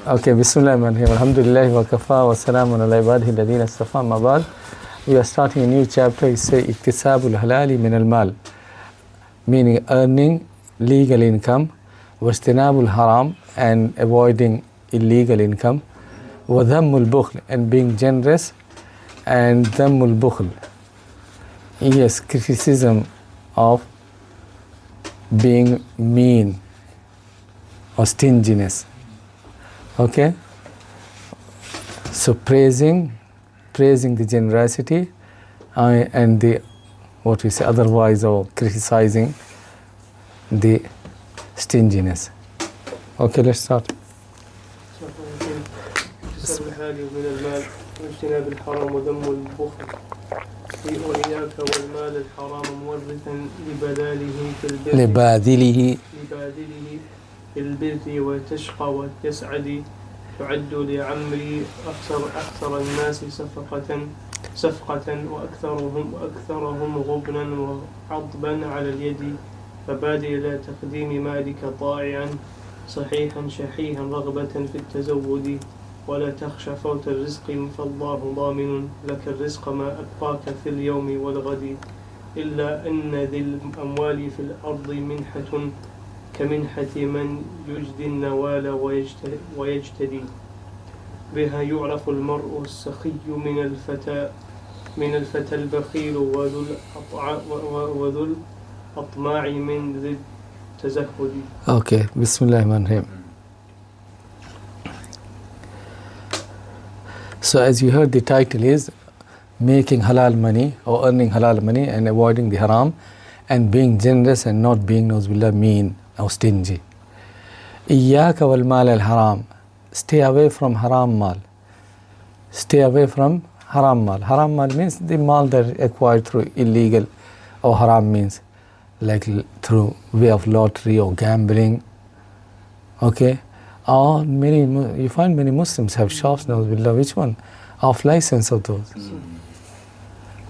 Okay, Bismillahirrahmanirrahim. Alhamdulillah wa kafa wa salamun ala ibadihi alladhina istafa ma ba'd. We are starting a new chapter. It says iktisabul halali min al-mal, meaning earning legal income, wastinabul haram, and avoiding illegal income, wa dhammul bukhl, and being generous, and dhammul bukhl. Yes, criticism of being mean or stinginess. Okay, so praising the generosity and the what we say otherwise, or criticizing the stinginess. Okay, let's start. لباذله بالبر وتشقى وتسعد تعد لعمري أكثر الناس صفقة وأكثرهم غبنا وعضبا على اليد فبادر إلى تقديم مالك طائعا صحيحا شحيحا رغبة في التزود ولا تخشى فوت الرزق فالله ضامن لك الرزق ما أبقاك في اليوم والغد إلا أن ذي الأموال في الأرض منحة كمنحة من يجدي النوال ويجتدي بها يعرف المرء السخي من الفتى البخيل وذو الأطماع من ذي التزهد. Okay, Bismillahirrahmanirrahim. So as you heard, the title is making halal money or earning halal money and avoiding the haram, and being generous and not being nauzubillah mean or stingy. Iyaka wal mal al haram. Stay away from haram mal. Stay away from haram mal. Haram mal means the mal that acquired through illegal, or haram means like through way of lottery or gambling. Okay, or you find many Muslims have shops now. Which one? Off license of those.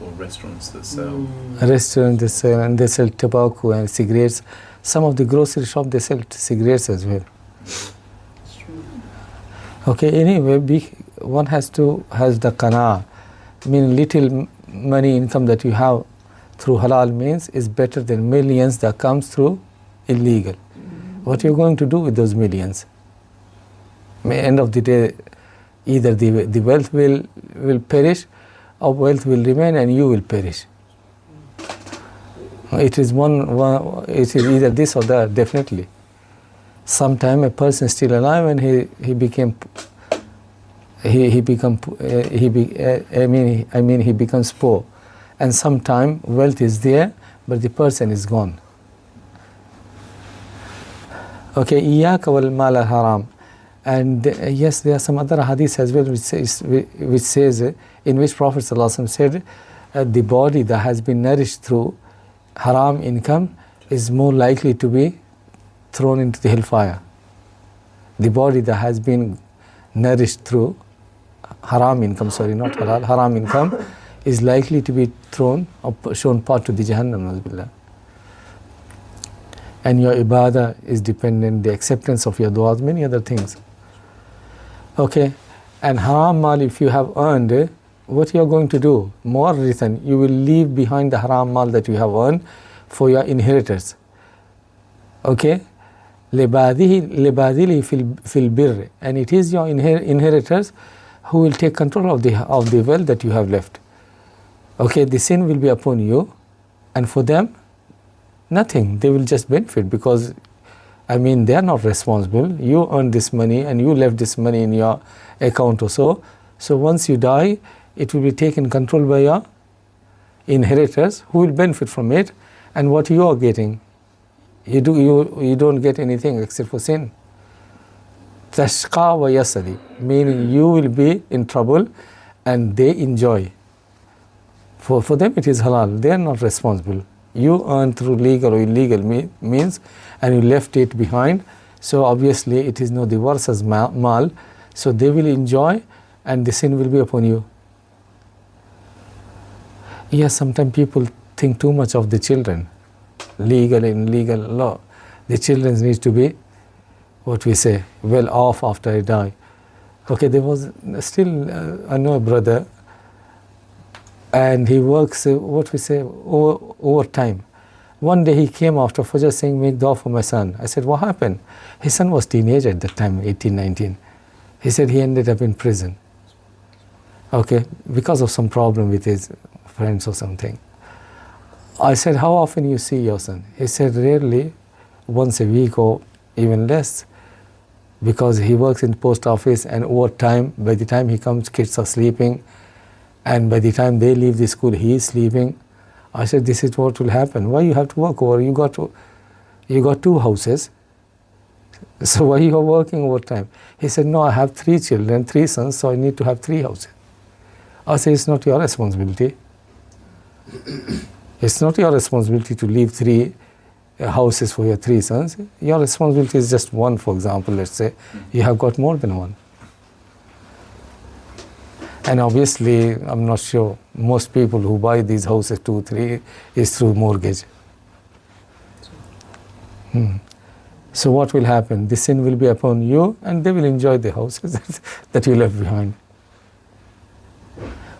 Or restaurants that sell. Restaurants that sell, and they sell tobacco and cigarettes. Some of the grocery shop they sell cigarettes as well. Okay, anyway, one has the qana, mean little money income that you have through halal means is better than millions that comes through illegal. What are you going to do with those millions? At the end of the day, either the wealth will perish, or wealth will remain and you will perish. It is it is either this or that, definitely. Sometime a person is still alive and he becomes poor, and sometime wealth is there but the person is gone. Okay, iyaka wal mal al haram. And yes, there are some other hadiths as well which says in which Prophet ﷺ said the body that has been nourished through haram income is more likely to be thrown into the hellfire. The body that has been nourished through haram income, not halal, haram income, is likely to be thrown or shown part to the Jahannam. And your ibadah is dependent, the acceptance of your du'as, many other things. Okay, and haram mal, if you have earned, what you are going to do? More reason, you will leave behind the haram mal that you have earned for your inheritors. Okay, lebadili fil birr, and it is your inheritors who will take control of the wealth that you have left. Okay, the sin will be upon you, and for them, nothing. They will just benefit because, they are not responsible. You earned this money and you left this money in your account or so. So once you die, it will be taken control by your inheritors who will benefit from it. And what you are getting, you don't get anything except for sin. Tashqa wa yasadi, meaning you will be in trouble and they enjoy. For them it is halal. They are not responsible. You earned through legal or illegal means and you left it behind. So obviously it is not the worse as mal. So they will enjoy and the sin will be upon you. Yes, sometimes people think too much of the children. Legal and illegal law. The children need to be what we say, well off after I die. Okay, there was still, I know a brother, and he works, what we say, overtime. One day he came after Fajr saying, make dua for my son. I said, what happened? His son was teenager at that time, 18, 19. He said he ended up in prison. Okay, because of some problem with his friends or something. I said, how often you see your son? He said, rarely, once a week or even less, because he works in the post office, and overtime, by the time he comes, kids are sleeping, and by the time they leave the school, he is sleeping. I said, this is what will happen. Why you have to work over? You got 2 houses, so why you are working overtime? He said, no, I have 3 children, 3 sons, so I need to have 3 houses. I said, it's not your responsibility. It's not your responsibility to leave 3 houses for your 3 sons. Your responsibility is just 1, for example, let's say. You have got more than 1. And obviously, I'm not sure, most people who buy these houses 2, 3 is through mortgage. So what will happen? The sin will be upon you, and they will enjoy the houses that you left behind.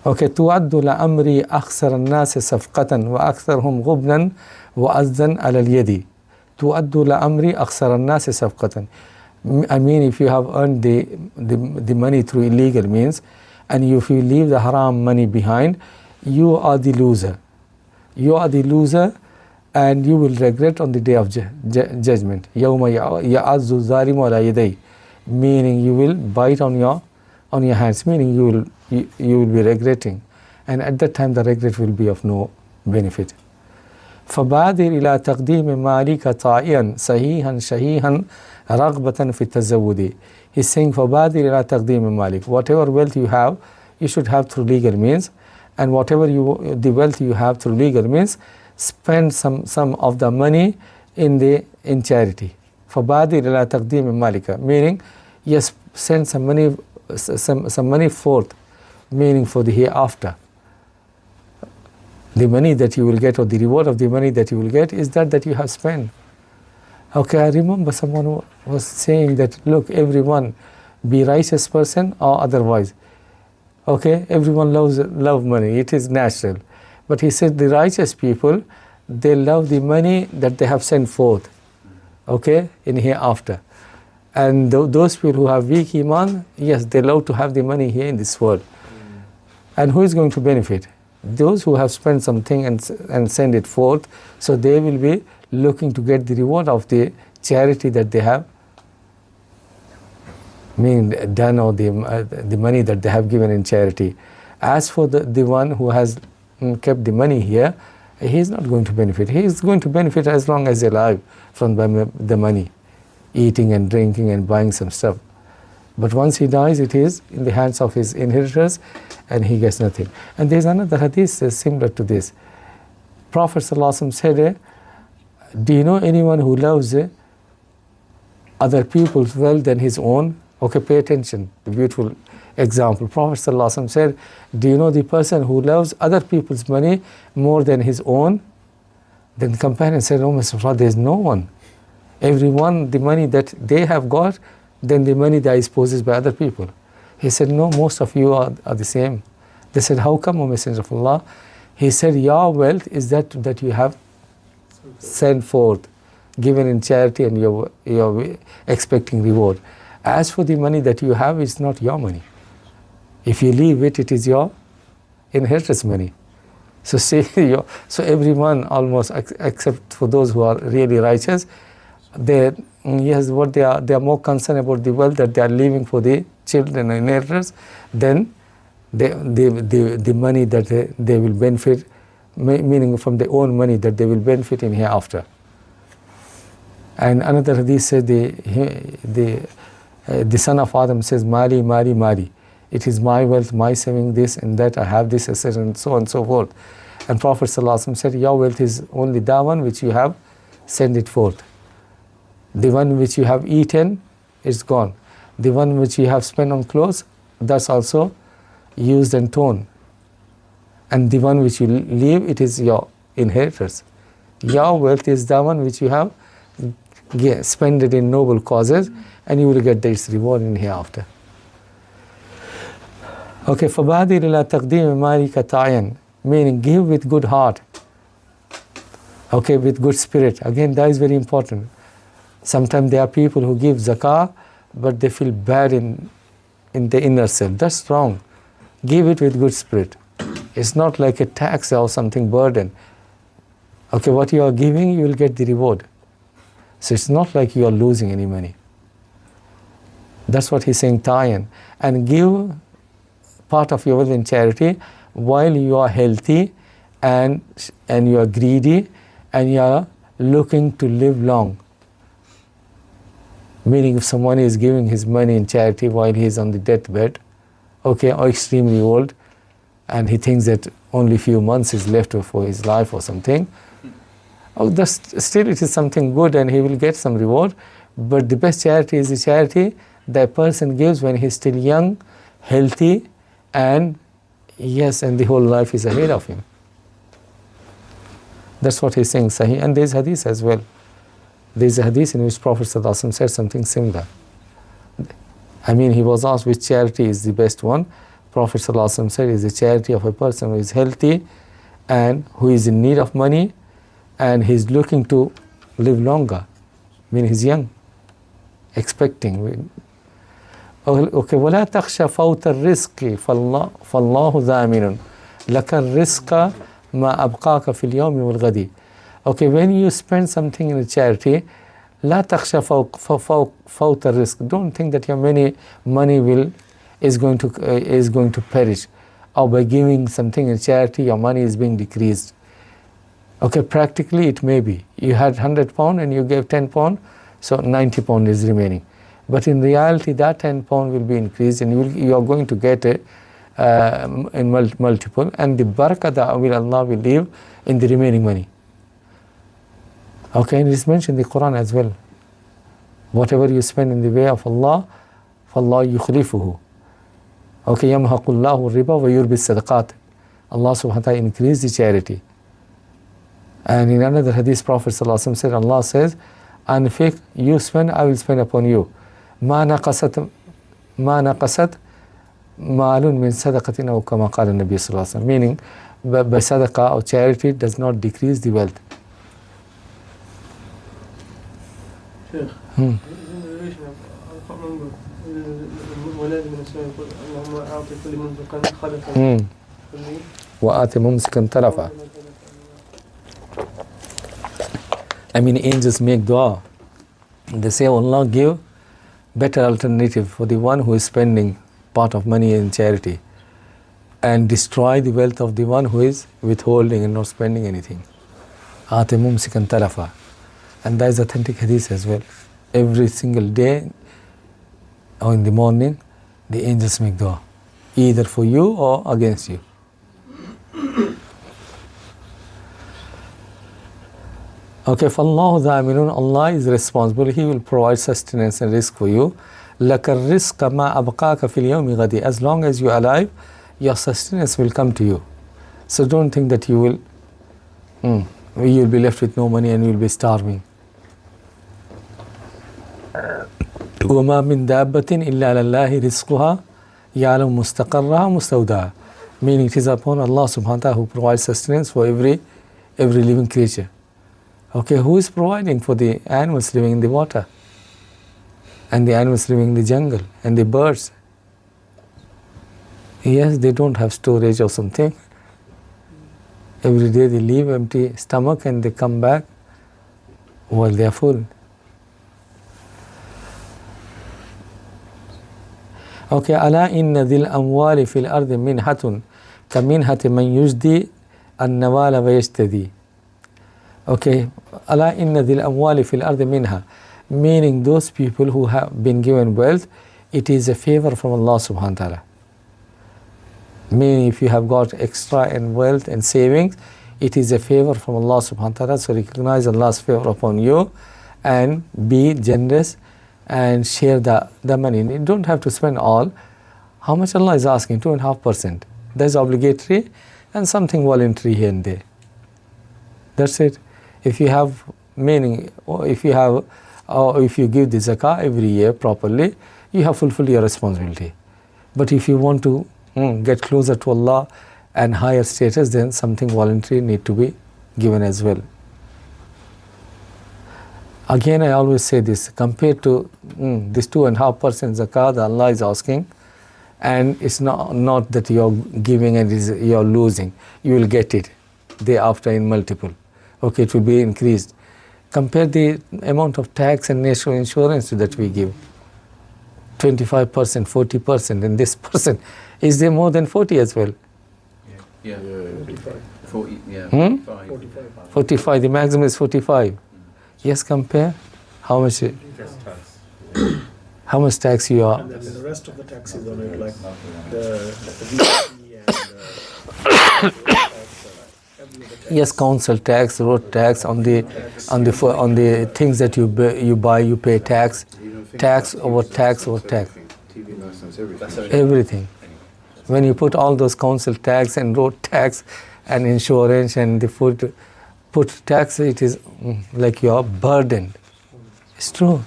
Okay, تُعَدُّ لَأَمْرِي أَخْسَرَ النَّاسِ صَفْقَةً وَأَكْثَرْهُمْ غُبْنًا وَأَزًّا عَلَى الْيَدِ. تُعَدُّ لَأَمْرِي أَخْسَرَ النَّاسِ صَفْقَةً. I mean, if you have earned the money through illegal means, and if you leave the haram money behind, you are the loser. You are the loser, and you will regret on the day of judgment. يَوْمَ يَعَزُّ الظَّالِمُ عَلَى يَدَيْهِ. Meaning you will bite on your hands, meaning you will be regretting. And at that time the regret will be of no benefit. فَبَادِرْ إِلَى تَقْدِيمِ مَالِكَ طَائِعًا صَحِيحًا شَهِيحًا رَغْبَةً فِي التَّزَوُّدِ. He's saying, فَبَادِرْ إِلَى تَقْدِيمِ مَالِكَ. Whatever wealth you have, you should have through legal means. And whatever the wealth you have through legal means, spend some of the money in charity. فَبَادِرْ إِلَى تَقْدِيمِ مَالِكَ. Meaning, yes, send some money forth, meaning for the hereafter. The money that you will get, or the reward of the money that you will get, is that you have spent. Okay, I remember someone was saying that, look, everyone, be righteous person or otherwise. Okay, everyone love money, it is natural. But he said the righteous people, they love the money that they have sent forth, okay, in hereafter. And those people who have weak iman, yes, they love to have the money here in this world. And who is going to benefit? Those who have spent something and send it forth, so they will be looking to get the reward of the charity that they have done, or the money that they have given in charity. As for the one who has kept the money here, he is not going to benefit. He is going to benefit as long as he is alive from the money, eating and drinking and buying some stuff. But once he dies, it is in the hands of his inheritors, and he gets nothing. And there is another hadith similar to this. Prophet ﷺ said, do you know anyone who loves other people's wealth than his own? Okay, pay attention, the beautiful example. Prophet ﷺ said, do you know the person who loves other people's money more than his own? Then the companion said, oh, Mr. Prophet, there is no one. Everyone, the money that they have got, then the money that is possessed by other people. He said, no, most of you are the same. They said, how come, O Messenger of Allah? He said, your wealth is that you have sent forth, given in charity, and you're expecting reward. As for the money that you have, it's not your money. If you leave it, it is your inheritance money. So so everyone almost, except for those who are really righteous, they are more concerned about the wealth that they are leaving for the children and inheritors than the money that they will benefit, meaning from their own money that they will benefit in hereafter. And another hadith says, the son of Adam says, Mali, Mali, Mali. It is my wealth, my saving, this and that, I have this, etc., and so on and so forth. And Prophet ﷺ said, your wealth is only that one which you have sent it forth. The one which you have eaten is gone. The one which you have spent on clothes, that's also used and torn. And the one which you leave, it is your inheritors. Your wealth is the one which you have spend it in noble causes, and you will get this reward in hereafter. Okay, فَبَادِرِ إِلَىٰ تَقْدِيمِ مَالِكَ تَعْيَنْ, meaning give with good heart. Okay, with good spirit. Again, that is very important. Sometimes there are people who give zakah, but they feel bad in the inner self. That's wrong. Give it with good spirit. It's not like a tax or something burden. Okay, what you are giving, you will get the reward. So it's not like you are losing any money. That's what he's saying, tayan. And give part of your wealth in charity while you are healthy and you are greedy and you are looking to live long. Meaning if someone is giving his money in charity while he is on the deathbed, okay, or extremely old, and he thinks that only few months is left for his life or something, still it is something good and he will get some reward. But the best charity is the charity that person gives when he is still young, healthy, and yes, and the whole life is ahead of him. That's what he's saying, Sahih. And there's hadith as well. There's a hadith in which Prophet ﷺ said something similar. I mean, he was asked which charity is the best one. Prophet ﷺ said is the charity of a person who is healthy and who is in need of money and he's looking to live longer. I mean, he's young, expecting. Okay, وَلَا تَخْشَ فَوْتَ الرِّزْقِ فَاللَّهُ ذَامِنٌ لَكَ الرِّزْقَ مَا أَبْقَاكَ فِي الْيَوْمِ وَالْغَدِ. Okay, when you spend something in a charity, لا تخشى فوت الرزق. Don't think that your money is going to perish, or by giving something in charity your money is being decreased. Okay, practically it may be. You had £100 and you gave £10, so £90 is remaining. But in reality, that £10 will be increased, and you are going to get it in multiple, and the barakah that Allah will leave in the remaining money. Okay, and it is mentioned in the Quran as well. Whatever you spend in the way of Allah, فَاللَّهُ يُخْلِفُهُ. Okay, يَمْحَقُ اللَّهُ الرِّبَى وَيُرْبِي الصَّدَقَاتِ. Allah subhanahu wa ta'ala increase the charity. And in another hadith, Prophet ﷺ said, Allah says, Anfiq, you spend, I will spend upon you. مَا نَقَصَتْ مَالٌ مِّن صَدَقَةٍ أَوْ كَمَا قَالَ النَّبِيُّ صلى الله عليه وسلم. Meaning, by sadaqah or charity does not decrease the wealth. Sheikh, in relation, I can't remember, ولاد من السماء يقول اللهم أعطي كل منفق خلفا. وآتِ مُمْسِكًا تَلَفًا. I mean, angels make dua. They say, Allah, give better alternative for the one who is spending part of money in charity, and destroy the wealth of the one who is withholding and not spending anything. آتِ مُمْسِكًا تَلَفًا. And that is authentic hadith as well. Every single day or in the morning, the angels make dua, either for you or against you. Okay, فَاللَّهُ ذَامِنٌ, Allah is responsible. He will provide sustenance and risk for you. لَكَ الرِّزْقَ مَا أَبْقَاكَ فِي الْيَوْمِ غَدِي. As long as you are alive, your sustenance will come to you. So don't think that you will be left with no money and you will be starving. وَمَا مِن دَابَّةٍ إِلَّا لَلَّهِ رِزْقُهَا يَعْلَمُ مُسْتَقَرَّهَا مُسْتَوْدَاهَا. Meaning it is upon Allah subhanahu wa ta'ala who provides sustenance for every living creature. Okay, who is providing for the animals living in the water, and the animals living in the jungle, and the birds? Yes, they don't have storage or something. Every day they leave empty stomach and they come back while they are full. Okay, ألا إن ذي الأموال في الأرض منحة كمنحة من يجدي النوال ويجتدي. Okay, ألا إن ذي الأموال في الأرض منها, meaning those people who have been given wealth, it is a favor from Allah subhanahu wa ta'ala. Meaning if you have got extra and wealth and savings, it is a favor from Allah subhanahu wa ta'ala. So recognize Allah's favor upon you and be generous and share the money. You don't have to spend all. How much Allah is asking? 2.5%. That's obligatory and something voluntary here and there. That's it. If you have or if you give the zakah every year properly, you have fulfilled your responsibility. But if you want to get closer to Allah and higher status, then something voluntary need to be given as well. Again, I always say this, compared to this 2.5% zakah that Allah is asking, and it's not that you're giving and you're losing. You will get it thereafter in multiple. Okay, it will be increased. Compare the amount of tax and national insurance that we give. 25%, 40%, and this person, is there more than 40 as well? Yeah. 45. 40, yeah. 45. 45, the maximum is 45. Yes, compare. How much? How much tax you are? And then the rest of the taxes on it, like the VAT and every other tax. Yes, council tax, road tax, on the things that you buy, you pay tax. Tax over tax over tax. TV license, everything. Everything. When you put all those council tax and road tax and insurance and the food put tax, it is like you are burdened. It's true.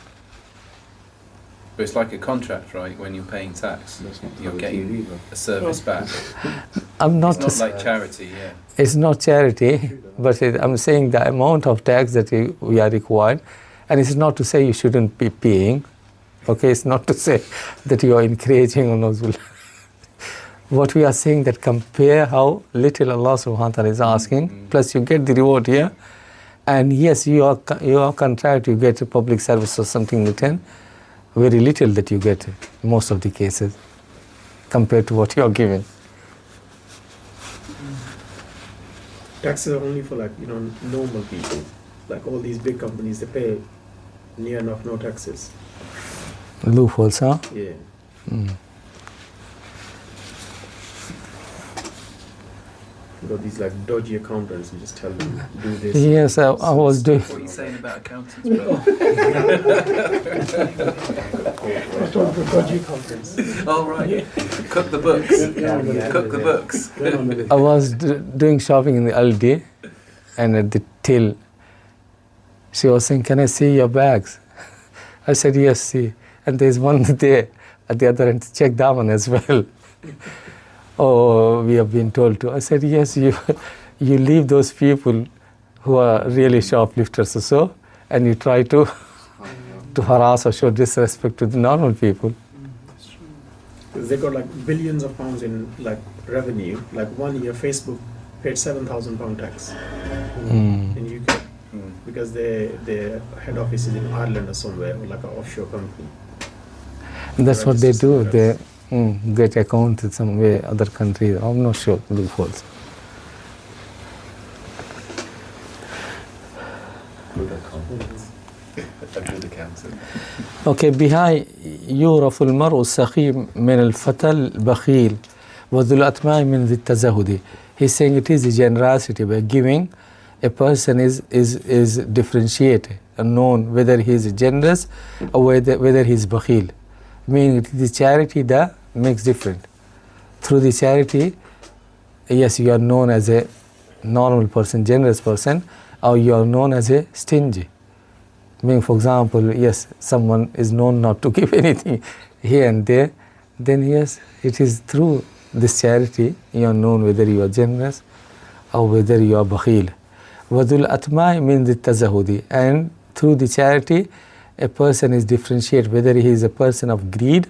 But it's like a contract, right? When you're paying tax, That's not you're how getting TV, a service back. I'm not. It's not like charity, yeah. It's not charity, but I'm saying the amount of tax that we are required, and it's not to say you shouldn't be paying. Okay, it's not to say that you are encouraging or not. What we are saying that compare how little Allah subhanahu wa ta'ala is asking, plus you get the reward here, and yes, you are contract, you get a public service or something in return, very little that you get in most of the cases compared to what you are giving. Taxes are only for normal people. Like all these big companies, they pay near enough no taxes. Loopholes, huh? Yeah. You got these dodgy accountants, you just tell them, do this. Yes, I was doing. What are you saying about accountants, bro? I told the dodgy accountants. Oh, right. Cook the books. Cook the books. I was doing shopping in the Aldi, and at the till, she was saying, "Can I see your bags?" I said, "Yes, see." And there's one there at the other end. Check that one as well. Oh, we have been told to. I said, "Yes, you leave those people who are really shoplifters or so, and you try to harass or show disrespect to the normal people." They got billions of pounds in revenue. Like 1 year, Facebook paid £7,000 tax in UK because their head office is in Ireland or somewhere, or like an offshore company. And that's what they do. They get account in some way, other country. I'm not sure. Loopholes. Good accountants. A good accountant. Okay, behind يعرف المرء السخيم من الفتى البخيل وذو الأطماع من ذي التزهد. He's saying it is the generosity by giving. A person is differentiated and known whether he is generous or whether he is bakhil. Meaning it is the charity that makes different. Through the charity, yes, you are known as a normal person, generous person, or you are known as a stingy. Meaning, for example, yes, someone is known not to give anything here and there, then yes, it is through this charity you are known whether you are generous or whether you are bakhil. Wadul atma means the tazahudi, and through the charity a person is differentiated whether he is a person of greed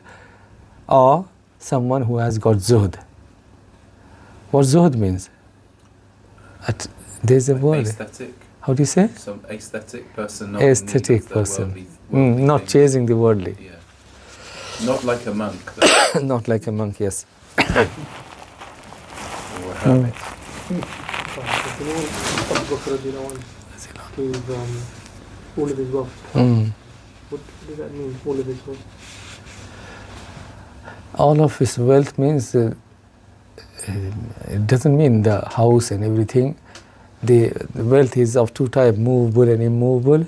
or someone who has got zuhd. What zuhd means? There's a word. Aesthetic. How do you say? Some aesthetic person. Not Aesthetic in need of the person. worldly Not things. chasing the worldly. Yeah. Not like a monk. Though. Not like a monk, yes. Or a hermit. Abu Bakr gave all of his wealth. What does that mean, all of his wealth? All of his wealth means it doesn't mean the house and everything. The wealth is of two types, movable and immovable.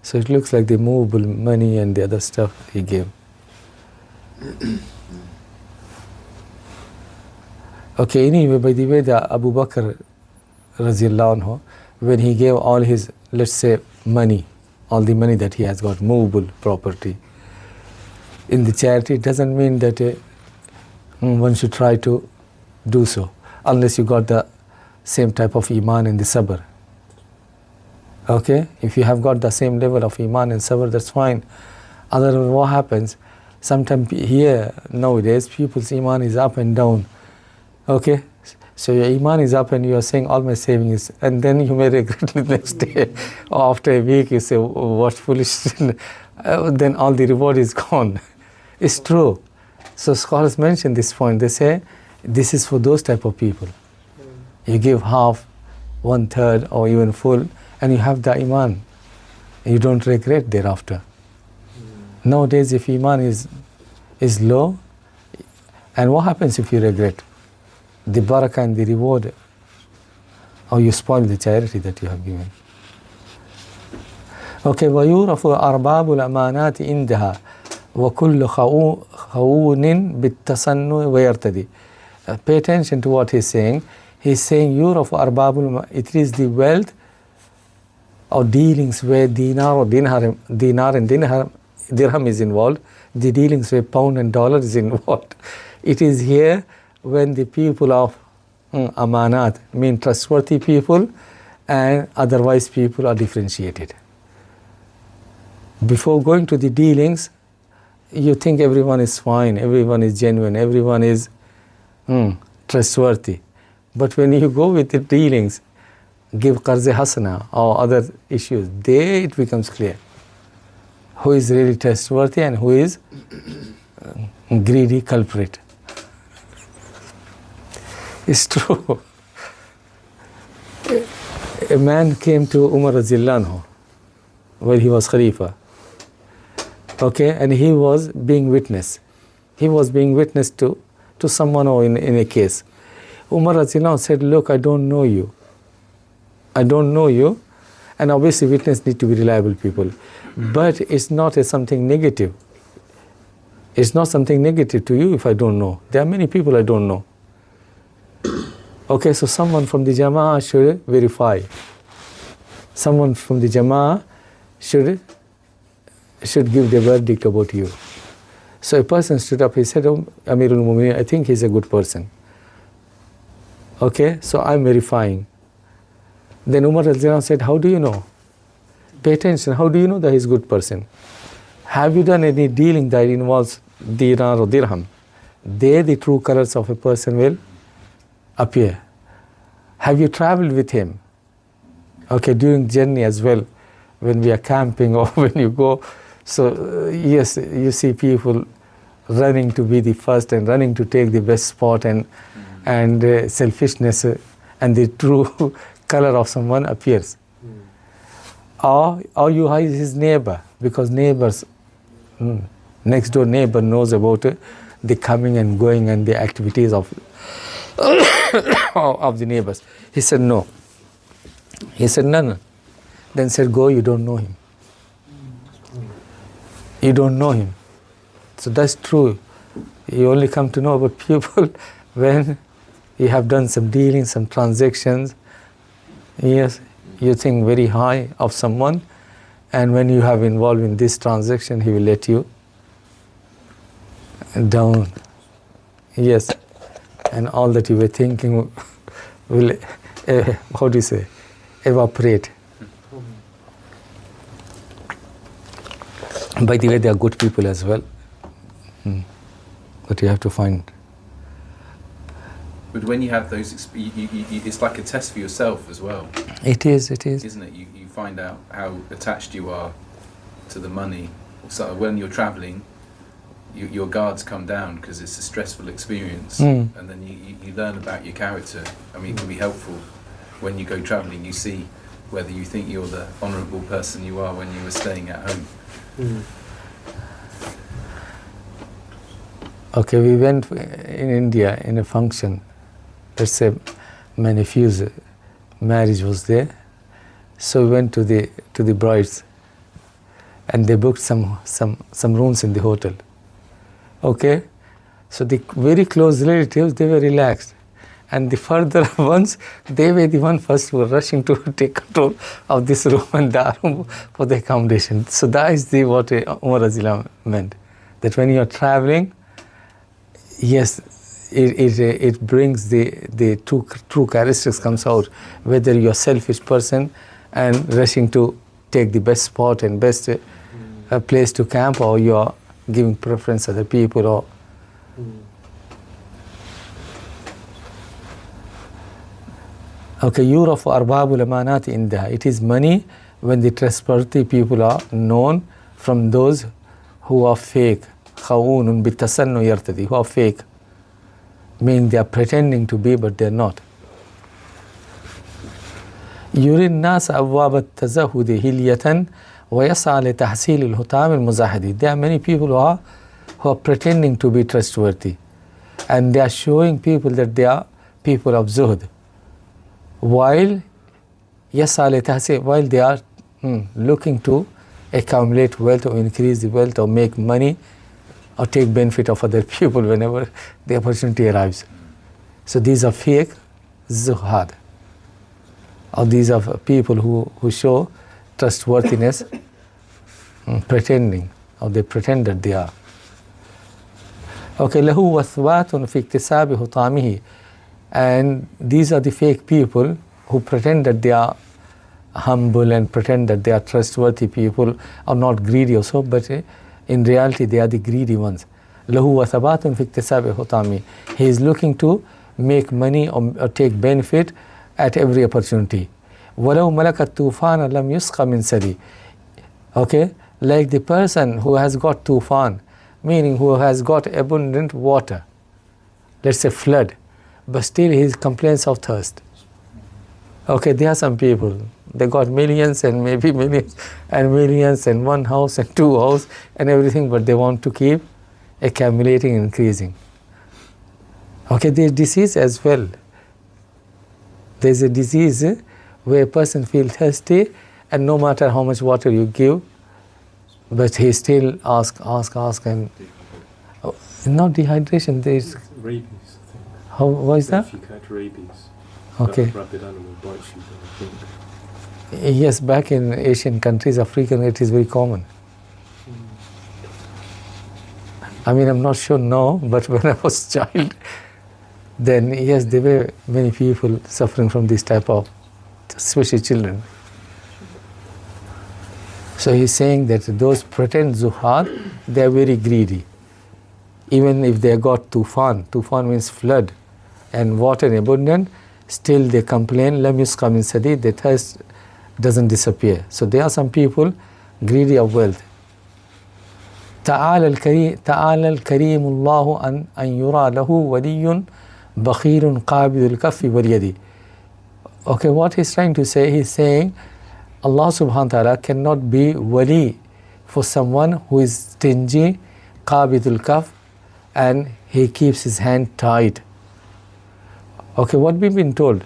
So it looks like the movable money and the other stuff he gave. Okay, anyway, by the way, the Abu Bakr, radiallahu anhu, when he gave all his, let's say, money, all the money that he has got, movable property. In the charity, it doesn't mean that one should try to do so, unless you got the same type of iman in the sabr. Okay, if you have got the same level of iman and sabr, that's fine. Otherwise, what happens? Sometimes here nowadays, people's iman is up and down. Okay, so your iman is up and you are saying all my savings, and then you may regret the next day or after a week you say, oh, what foolish. Then all the reward is gone. It's true. So scholars mention this point. They say this is for those type of people. You give half, 1/3 or even full, and you have the iman. You don't regret thereafter. Nowadays, if iman is low, and what happens if you regret? The barakah and the reward, or you spoil the charity that you have given. Okay, وَيُورَفُ أَرْبَابُ الْأَمَانَاتِ عِنْدَهَا وَكُلُّ خَوُونٍ بِالتَّصَنُّعِ وَيَرْتَدِي. Pay attention to what he's saying. He's saying يُورَفُ أَرْبَابُ, it is the wealth or dealings where dinar and dirham is involved, the dealings where pound and dollar is involved. It is here when the people of amanat, mean trustworthy people, and otherwise people are differentiated. Before going to the dealings, you think everyone is fine, everyone is genuine, everyone is trustworthy. But when you go with the dealings, give qarz hasana or other issues, there it becomes clear who is really trustworthy and who is greedy culprit. It's true. A man came to Umar Radhiyallahu anhu while he was Khalifa. Okay, and he was being witness. He was being witness to someone or in a case. Umar Radhiyallahu anhu said, look, I don't know you. I don't know you. And obviously witness need to be reliable people. But it's not something negative. It's not something negative to you if I don't know. There are many people I don't know. Okay, so someone from the Jama'ah should verify. Someone from the Jama'ah should give the verdict about you. So a person stood up, he said, oh, Amirul Mu'mineen, I think he's a good person. Okay, so I'm verifying. Then Umar said, how do you know? Pay attention, how do you know that he's a good person? Have you done any dealing that involves dinar or dirham? There the true colors of a person will appear. Have you traveled with him? Okay, during journey as well, when we are camping or when you go. So yes, you see people running to be the first and running to take the best spot, and selfishness and the true color of someone appears. Or you are his neighbor, because neighbors, next door neighbor knows about the coming and going and the activities of of the neighbors. He said no. He said no. Then said, go, you don't know him. You don't know him. So that's true. You only come to know about people when you have done some dealing, some transactions. Yes, you think very high of someone, and when you have involved in this transaction, he will let you down. Yes, and all that you were thinking will, how do you say, evaporate. By the way, they are good people as well. But you have to find. But when you have those, it's like a test for yourself as well. It is. Isn't it? You find out how attached you are to the money. So when you're traveling, your guards come down because it's a stressful experience. And then you learn about your character. I mean, it can be helpful when you go traveling. You see whether you think you're the honourable person you are when you were staying at home. Okay, we went in India in a function. Let's say my nephew's marriage was there, so we went to the brides, and they booked some rooms in the hotel. Okay, so the very close relatives, they were relaxed, And the further ones, they were the one first who were rushing to take control of this room and that room for the accommodation. So that is what Umar Azila meant. That when you are traveling, yes, it brings the true characteristics comes out, whether you're a selfish person and rushing to take the best spot and best place to camp, or you're giving preference to other people, or okay, يُعْرَفُ أَرْبَابُ الْأَمَانَاتِ عِنْدَهَا. It is money when the trustworthy people are known from those who are fake. خَوُونٌ بِالتَّسَنُّ يَرْتَدِي. Who are fake, meaning they are pretending to be but they are not. يُرِي النَّاسَ أَبْوَابَ التَّزَهُدِ هِلْيَةً وَيَسْعَى لِتَحْصِيلِ الْحُطَامِ الْمُزَاحِدِ. There are many people who are pretending to be trustworthy, and they are showing people that they are people of zuhd, while while they are looking to accumulate wealth or increase the wealth or make money or take benefit of other people whenever the opportunity arrives. So these are fake zuhad, or these are people who show trustworthiness, pretending, or they pretend that they are. Okay, له وثوات في اكتساب حطامه. And these are the fake people who pretend that they are humble and pretend that they are trustworthy people, or not greedy also, but in reality they are the greedy ones. له وثبات في اكتساب حطامه. He is looking to make money or take benefit at every opportunity. ولو ملك الطوفان لم يسق من سدي. Okay, like the person who has got tufan, meaning who has got abundant water, let's say flood, but still he complains of thirst. Okay, there are some people, they got millions and maybe millions and millions and one house and two houses and everything, but they want to keep accumulating and increasing. Okay, there's disease as well. There's a disease where a person feels thirsty, and no matter how much water you give, but he still ask, and not dehydration, there's rabies, I think. How, what is that? If you catch rabies, Okay. that rabid animal bites you, I think. Yes, back in Asian countries, African, it is very common. I mean, I'm not sure now, but when I was a child, then yes, there were many people suffering from this type of, especially children. So he's saying that those pretend zuhad, they are very greedy. Even if they got tufan means flood, and water in abundance, still they complain, lam yusqa min sadi, the thirst doesn't disappear. So there are some people greedy of wealth. تعالى الكريم الله أن يرى له ولي بخيل قابض الكف واليد. Okay, what he's trying to say, he's saying Allah subhanahu wa ta'ala cannot be wali for someone who is stingy, qabidul kaf, and he keeps his hand tight. Okay, what we've been told,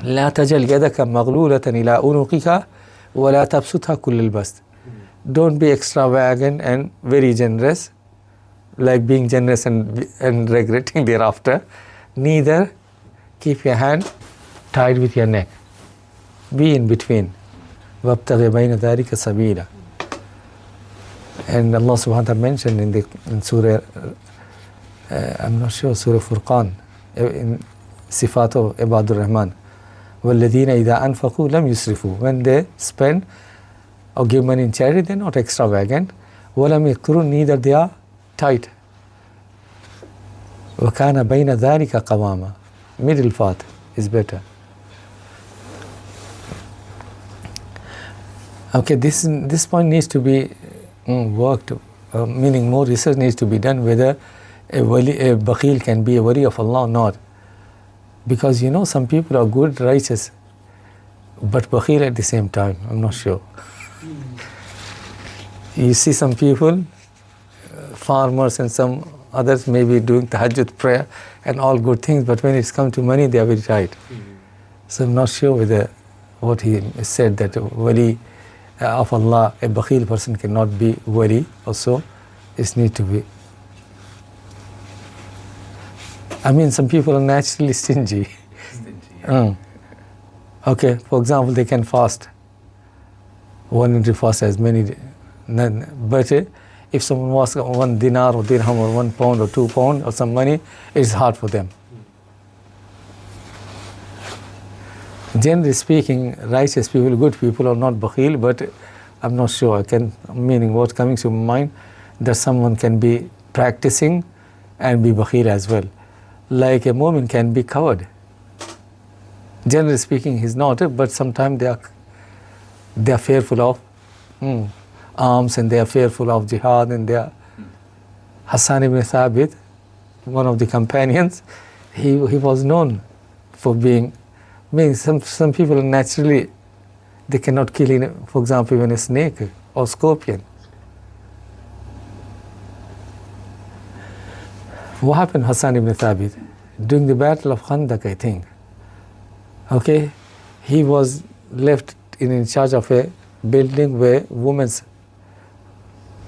لا تجل يدك مغلولة إلى عنقك ولا تبسطها كل البسط. Don't be extravagant and very generous, like being generous and regretting thereafter. Neither keep your hand tied with your neck. Be in between. وَابْتَغِ بَيْنَ ذَلِكَ سَبِيلًا. And Allah subhanahu wa ta'ala mentioned in Surah, I'm not sure, Surah Furqan, in Sifat of Ibadur Rahman, وَالَّذِينَ إِذَا أَنفَقُوا لَمْ يُسْرِفُوا. When they spend or give money in charity, they're not extravagant. وَلَمْ يَقْتُرُوا. Neither they are tight. وَكَانَ بَيْنَ ذَلِكَ قَوَامًا. Middle path is better. Okay, this point needs to be worked, meaning more research needs to be done whether a bakhil can be a wali of Allah or not. Because you know, some people are good, righteous, but bakhil at the same time. I'm not sure. You see some people, farmers and some others may be doing tahajjud prayer and all good things, but when it's come to money, they are very tight. So I'm not sure whether what he said, that wali of Allah, a bakhil person cannot be wali also, is need to be. I mean, some people are naturally stingy. Stingy, yeah. Okay, for example, they can fast. Voluntary fast as many. But if someone wants 1 dinar or dirham or 1 pound or 2 pound or some money, it's hard for them. Generally speaking, righteous people, good people are not bakhil, but I'm not sure. Meaning what's coming to my mind, that someone can be practicing and be bakhil as well. Like a mu'min can be coward. Generally speaking, he's not, but sometimes they are fearful of arms, and they are fearful of jihad, and they are. Hassan ibn Thabit, one of the companions, he was known for being. Some people naturally, they cannot kill, for example, even a snake or scorpion. What happened to Hassan ibn Thabit? During the Battle of Khandak, I think. Okay, he was left in charge of a building where women's,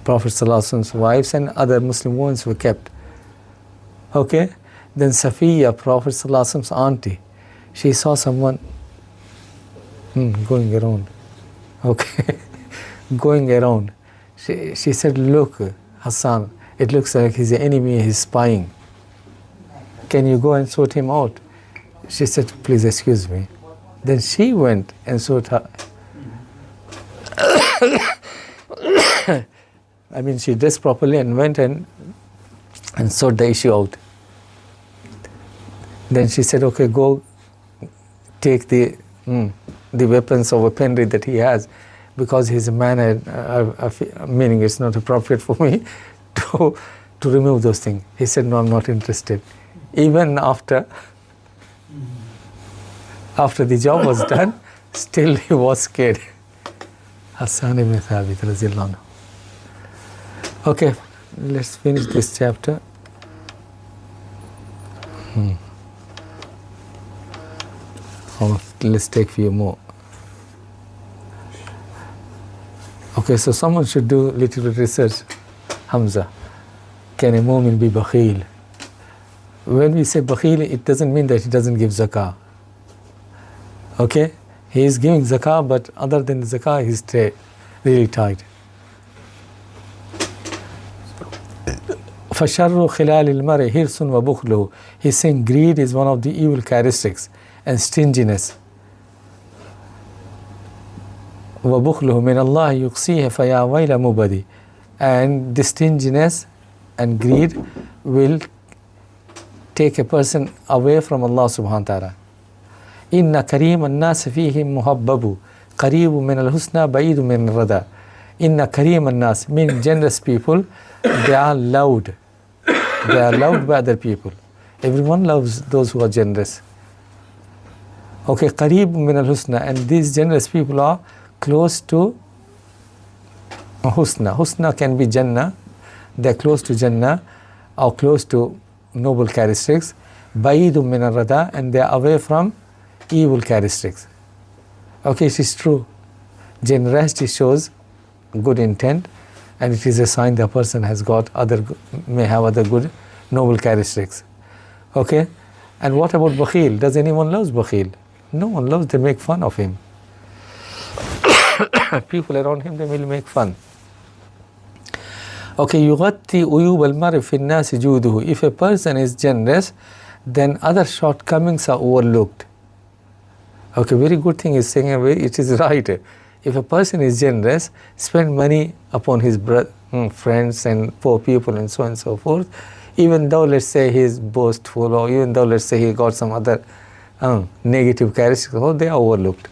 Prophet ﷺ's wives and other Muslim women were kept. Okay, then Safiya, Prophet ﷺ's auntie, she saw someone going around. Okay, going around. She said, "Look, Hassan, it looks like he's an enemy, he's spying. Can you go and sort him out?" She said, "Please excuse me." Then she went and sought her. I mean, she dressed properly and went and sought the issue out. Then she said, "Okay, go take the weapons or weaponry that he has, because he's a man, meaning it's not appropriate for me to remove those things." He said, "No, I'm not interested." Even after the job was done, still he was scared. Hassan ibn Thabit radhiyallahu anhu. Okay, let's finish this chapter. Let's take a few more. Okay, so someone should do a little bit research. Hamza, can a mu'min be bakhil? When we say bakhil, it doesn't mean that he doesn't give zakah. Okay, he is giving zakah, but other than zakah, he's really tight. فَشَرُّ خِلَالِ الْمَرِءِ حِرْصٌ وَبُخْلُهُ. He's saying greed is one of the evil characteristics, and stinginess. وَبُخْلُهُ مِنَ اللَّهِ يُقْسِيهِ فَيَا وَيْلَ مُبَدِي. And the stinginess and greed will take a person away from Allah subhanahu wa ta'ala. إِنَّ كَرِيمَ النَّاسِ فِيهِمْ مُحَبَّبُ قَرِيبٌ مِنَ الْحُسْنَى بَعِيدٌ مِنَ الرَّدَى. إِنَّ كَرِيمَ النَّاسِ, meaning generous people, they are loved. They are loved by other people. Everyone loves those who are generous. Okay, قَرِيبٌ مِنَ الْحُسْنَى, and these generous people are close to husna. Husna can be Jannah. They are close to Jannah or close to noble characteristics. Ba'idun min ar-rada, and they are away from evil characteristics. Okay, it is true. Generosity shows good intent, and it is a sign the person has got may have other good noble characteristics. Okay, and what about bakhil? Does anyone loves bakhil? No one loves. They make fun of him. People around him, they will make fun. Okay, يغطي عيوب المرء في الناس جوده. If a person is generous, then other shortcomings are overlooked. Okay, very good thing is saying, it is right. If a person is generous, spend money upon his friends and poor people and so on and so forth, even though let's say he is boastful, or even though let's say he got some other negative characteristics, they are overlooked.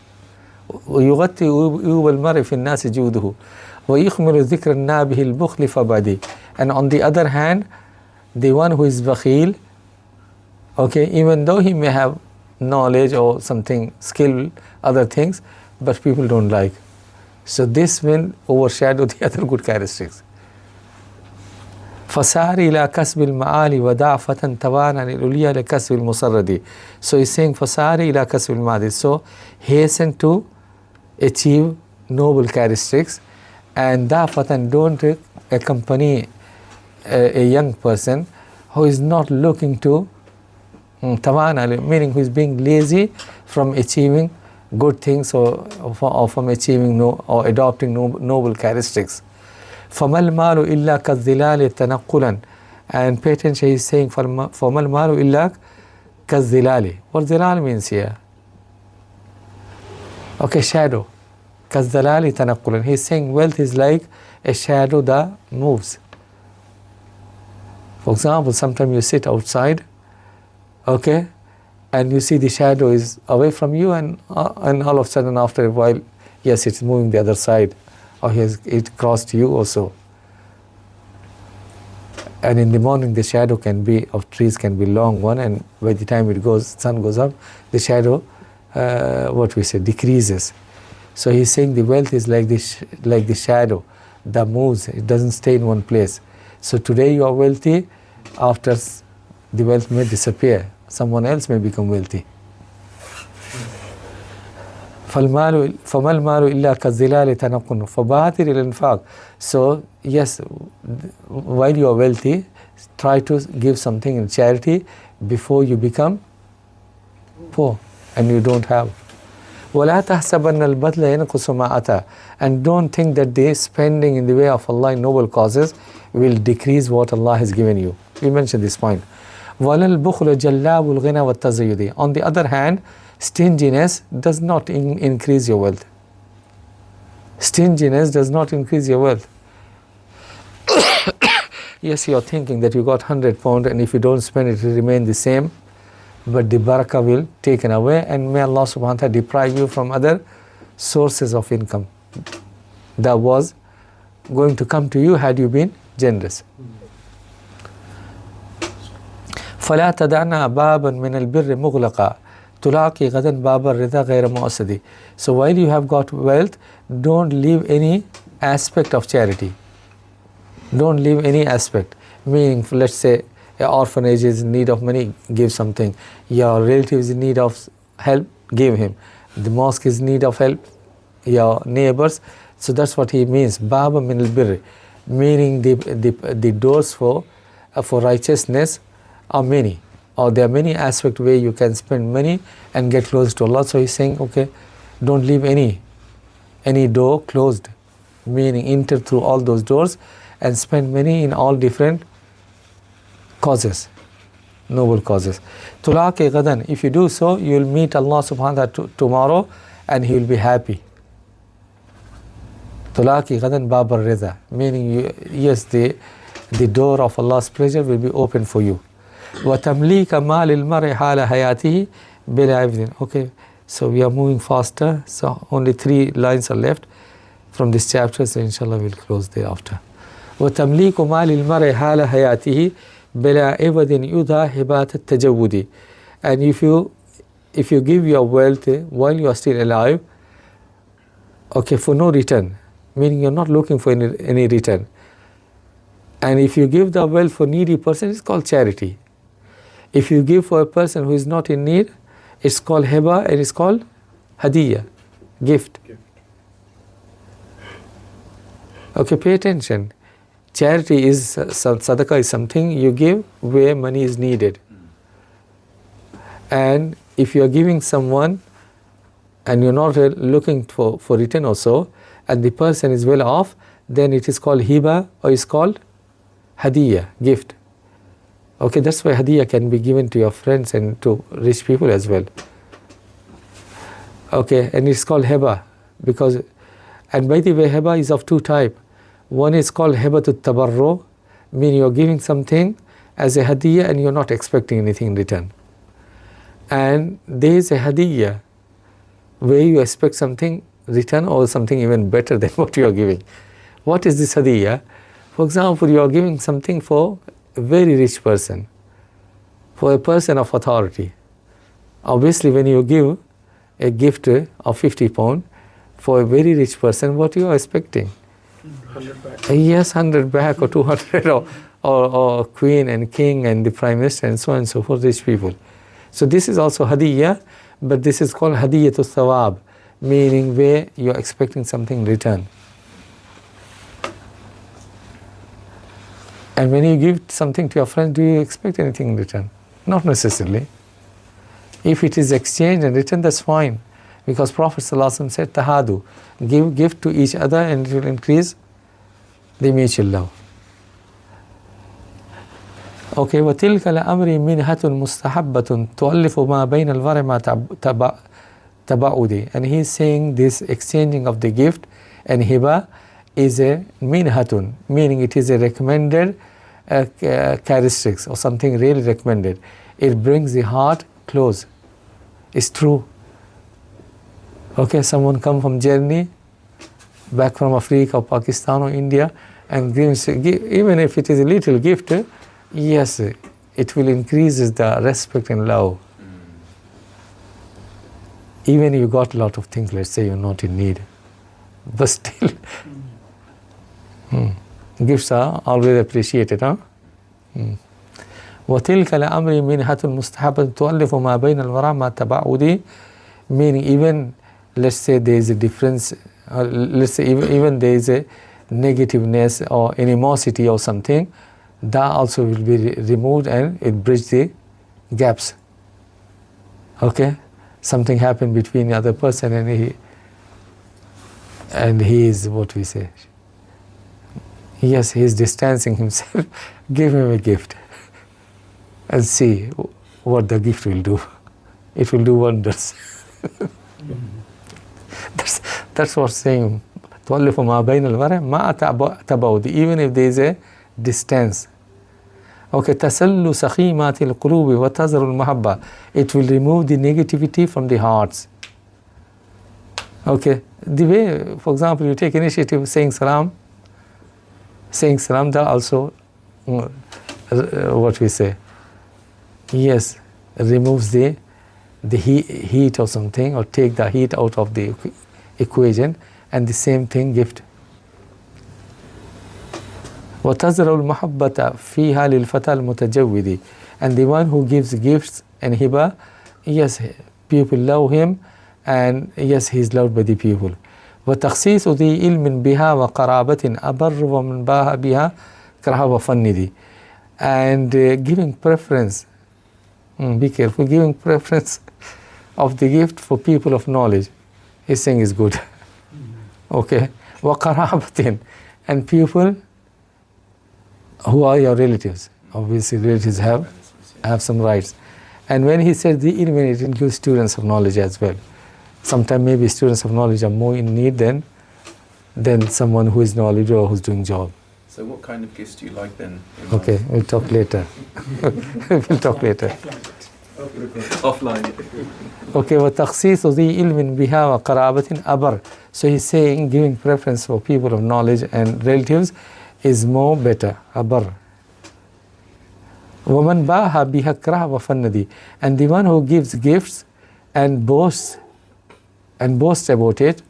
ويغطي عيوب المرء في الناس جوده ويخمل ذكر النابه البخل فبادي. And on the other hand, the one who is bakhil, okay, even though he may have knowledge or something, skill, other things, but people don't like. So this will overshadow the other good characteristics. فَسَارِ إِلَى كَسْبِ الْمَعَالِ وَدَعْفَةً تَوَانًا لِلْعُلْيَا لِكَسْبِ الْمُصَرَّدِ. So he's saying فَسَارِ إِلَى كَسْبِ الْمَعَالِ. So hasten to achieve noble characteristics, and da'fatan, don't accompany a young person who is not looking to Tawana, meaning who is being lazy from achieving good things or from achieving or adopting noble characteristics. فَمَا الْمَالُ إِلَّا كَالظِّلَالِ تَنَقُّلًا. And pay attention, he is saying فَمَا الْمَالُ إِلَّا كَالظِّلَالِ. What zilal means here? Okay, shadow. كَالظِّلَالِ تَنَقُّلًا. He is saying wealth is like a shadow that moves. For example, sometimes you sit outside, okay, and you see the shadow is away from you, and all of a sudden after a while, yes, it's moving the other side, or it crossed you also. And in the morning the shadow of trees can be long one, and by the time sun goes up, the shadow decreases. So he's saying the wealth is like the shadow that moves, it doesn't stay in one place. So today you are wealthy, after the wealth may disappear, someone else may become wealthy. فَمَا الْمَالُ إِلَّا كَالظِّلَالِ تَنَقُّلُ فَبَادِرْ الْإِنْفَاقِ. So yes, while you are wealthy, try to give something in charity before you become poor and you don't have. وَلَا تَحْسَبَنَّ الْبَذْلَ يَنْقُصُ مَا أَتَى. And don't think that the spending in the way of Allah in noble causes will decrease what Allah has given you. We mentioned this point. وَلَا الْبُخْلُ جَلَّابُ الْغِنَى وَالتَّزَيُّدِ. On the other hand, stinginess does not increase your wealth. Stinginess does not increase your wealth. Yes, you are thinking that you got £100 and if you don't spend it, it will remain the same, but the barakah will taken away, and may Allah subhanahu wa ta'ala deprive you from other sources of income that was going to come to you had you been generous. فَلَا تَدَعْنَا بَابًا مِنَ الْبِرِّ مُغْلَقًا تُلَاقِي غَدًا بَابَ الرِّضَى غَيْرَ مُؤَسَّدِ. So while you have got wealth, don't leave any aspect of charity. Don't leave any aspect. Meaning, let's say, an orphanage is in need of money, give something. Your relative is in need of help, give him. The mosque is in need of help, your neighbors. So that's what he means. Baba min al-birr, meaning the doors for righteousness are many, or there are many aspects where you can spend money and get close to Allah. So he's saying, okay, don't leave any door closed, meaning enter through all those doors and spend money in all different causes, noble causes. Tulaqi gadan, if you do so, you will meet Allah subhanahu wa ta'ala tomorrow and He will be happy. Tulaqi gadan bab al-ridha, meaning yes, the door of Allah's pleasure will be open for you. Wa tamlika mal al-mar'i hala hayatihi bila ibdin. Okay, so we are moving faster, so only 3 lines are left from this chapter, so inshallah we'll close thereafter. وَتَمْلِيكُ مَالِ الْمَرْءِ حَالَ حَيَاتِهِ بِلَا عِوَدٍ يُضَى هِبَاتَ التَّجَوُّدِ. And if you give your wealth while you are still alive, okay, for no return, meaning you're not looking for any return. And if you give the wealth for needy person, it's called charity. If you give for a person who is not in need, it's called hiba and it's called hadiyah, gift. Okay, pay attention. Charity is, sadaqah is something you give where money is needed. And if you are giving someone and you're not looking for return also, and the person is well off, then it is called hiba or is called hadiyah, gift. Okay, that's why hadiyah can be given to your friends and to rich people as well. Okay, and it's called heba because, and by the way, heba is of 2 types. One is called hebatul tabarru, meaning you're giving something as a hadiyah and you're not expecting anything in return. And there is a hadiyah where you expect something return or something even better than what you are giving. What is this hadiyah? For example, you are giving something for a very rich person, for a person of authority. Obviously, when you give a gift of £50 for a very rich person, what you are expecting? 100 back. Yes, 100 back or 200 or queen and king and the prime minister and so on and so forth, rich people. So this is also hadiyah, but this is called hadiyatul thawab, meaning where you are expecting something in return. And when you give something to your friend, do you expect anything in return? Not necessarily. If it is exchanged and returned, that's fine. Because Prophet ﷺ said, tahadu, give gift to each other and it will increase the mutual love. Okay, وَتِلْكَ لَأَمْرِ مِنْهَةٌ مُسْتَحَبَّةٌ تُؤَلِّفُ مَا بَيْنَ الْوَرِ مَا تَبَعُدِ. And he's saying this exchanging of the gift and hiba is a minhatun, meaning it is a recommended characteristics or something really recommended. It brings the heart close. It's true. Okay, someone come from journey back from Africa or Pakistan or India and gives, even if it is a little gift, yes, it will increase the respect and love. Even you got a lot of things, let's say you're not in need, but still, gifts are always appreciated, huh? وَتِلْكَ لَأَمْرِ مِنْهَةٌ مُسْتَحَبَّةٌ تُؤَلِّفُ مَا بَيْنَ الْوَرَى مَا تَبَعُدِ. Meaning even, let's say there is a difference, let's say even there is a negativeness or animosity or something, that also will be removed and it bridges the gaps. Okay? Something happened between the other person and he is, what we say, yes, he is distancing himself. Give him a gift and see what the gift will do. It will do wonders. That's what saying. تُؤَلِّفُ مَا بَيْنَ الْوَرَى مَا تَبَعُدِ. Even if there is a distance. Okay, تَسَلُّ سَخِيمَاتِ الْقُلُوبِ وَتَذَرُ الْمَحَبَّةِ. It will remove the negativity from the hearts. Okay, the way, for example, you take initiative saying salam, that also, what we say, yes, removes the heat or something, or take the heat out of the equation, and the same thing, gift. وَتَزْرَعُ الْمَحَبَّةَ فِيهَا لِلْفَتَى الْمُتَجَوِّدِ. And the one who gives gifts and hiba, yes, people love him, and yes, he is loved by the people. وَتَخْصِيصُ ذِي إِلْمٍ بِهَا وَقَرَابَةٍ أَبَرُّ وَمَنْ بَاهَ بِهَا كَرَهَ وَفَنِّدِ. And giving preference, be careful, giving preference of the gift for people of knowledge, he's saying is good. Okay, وَقَرَابَةٍ, and people who are your relatives. Obviously relatives have some rights. And when he said the ilm, it includes students of knowledge as well. Sometimes maybe students of knowledge are more in need than someone who is knowledgeable or who's doing job. So what kind of gifts do you like then? Okay, we'll talk later. We'll talk later. Offline. Okay, وَتَخْصِيصُ ذِي إِلْمٍ بِهَا وَقَرَابَةٍ أَبَرْ. So he's saying giving preference for people of knowledge and relatives is more better, abar. وَمَنْ بَاهَا بِهَا كَرَهَ وَفَنَّدِ. And the one who gives gifts and boasts about it,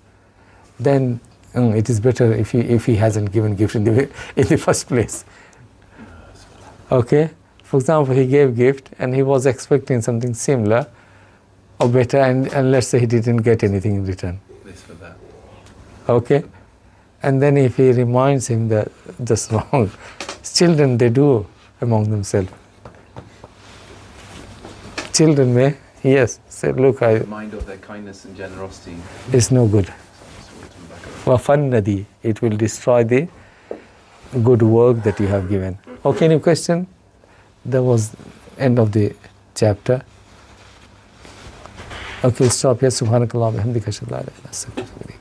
then it is better if he hasn't given gift in the first place. Okay? For example, he gave gift and he was expecting something similar or better, and let's say he didn't get anything in return. This for that. Okay? And then if he reminds him that that's wrong, children, they do among themselves. Children may, yes, say, look, Remind of their kindness and generosity. It's no good. Wafannadi, it will destroy the good work that you have given. Okay, any question? That was end of the chapter. Okay, stop here. Subhanakallah wa bihamdika ashhadu an la ilaha illa anta astaghfiruka wa atubu ilayk.